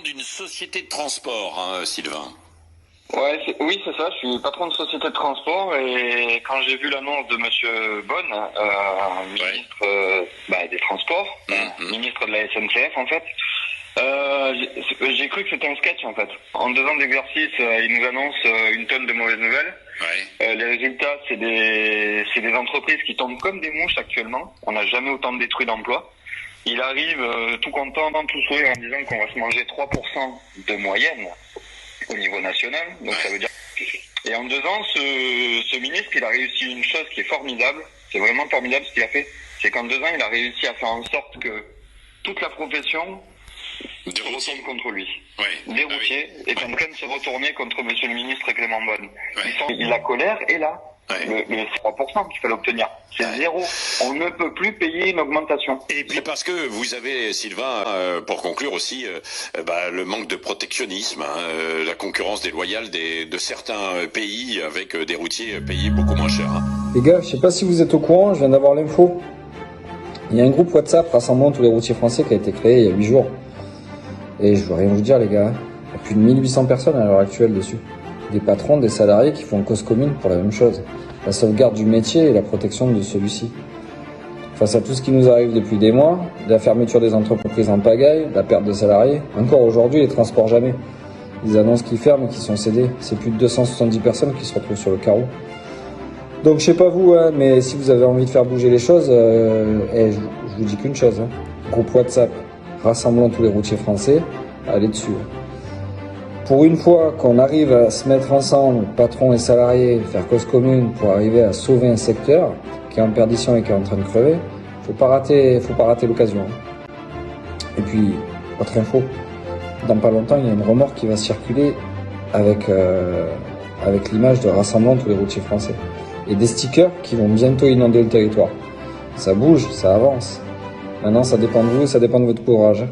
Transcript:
d'une société de transport, hein, Sylvain. Ouais, oui, c'est ça. Je suis patron de société de transport et quand j'ai vu l'annonce de Monsieur Bonne, ministre des Transports, ministre de la SNCF en fait, j'ai cru que c'était un sketch en fait. En 2 ans d'exercice, il nous annonce une tonne de mauvaises nouvelles. Ouais. Les résultats, c'est des entreprises qui tombent comme des mouches actuellement. On n'a jamais autant détruit d'emplois. Il arrive tout content, tout sourire en disant qu'on va se manger 3% de moyenne au niveau national. Donc ça veut dire. Et en 2 ans, ce ministre, il a réussi une chose qui est formidable. C'est vraiment formidable ce qu'il a fait. C'est qu'en 2 ans, il a réussi à faire en sorte que toute la profession se retourne contre lui. Ouais. Les routiers est en train de se retourner contre Monsieur le ministre Clément Bonne. Ouais. La colère est là. Ouais. Le 3% qu'il fallait obtenir, c'est zéro. On ne peut plus payer une augmentation. Et puis parce que vous avez, Sylvain, pour conclure aussi, le manque de protectionnisme, la concurrence déloyale de certains pays avec des routiers payés beaucoup moins cher. Hein. Les gars, je sais pas si vous êtes au courant, je viens d'avoir l'info. Il y a un groupe WhatsApp rassemblant tous les routiers français qui a été créé il y a 8 jours. Et je veux rien vous dire les gars, il y a plus de 1800 personnes à l'heure actuelle dessus. Des patrons, des salariés qui font cause commune pour la même chose. La sauvegarde du métier et la protection de celui-ci. Face à tout ce qui nous arrive depuis des mois, la fermeture des entreprises en pagaille, la perte de salariés, encore aujourd'hui les transports jamais. Ils annoncent qu'ils ferment et qu'ils sont cédés. C'est plus de 270 personnes qui se retrouvent sur le carreau. Donc je sais pas vous, mais si vous avez envie de faire bouger les choses, je vous dis qu'une chose. Groupe WhatsApp rassemblant tous les routiers français, allez dessus. Pour une fois qu'on arrive à se mettre ensemble, patrons et salariés, faire cause commune pour arriver à sauver un secteur qui est en perdition et qui est en train de crever, faut pas rater l'occasion. Et puis, autre info, dans pas longtemps, il y a une remorque qui va circuler avec l'image de rassemblant tous les routiers français. Et des stickers qui vont bientôt inonder le territoire. Ça bouge, ça avance. Maintenant, ça dépend de vous, ça dépend de votre courage.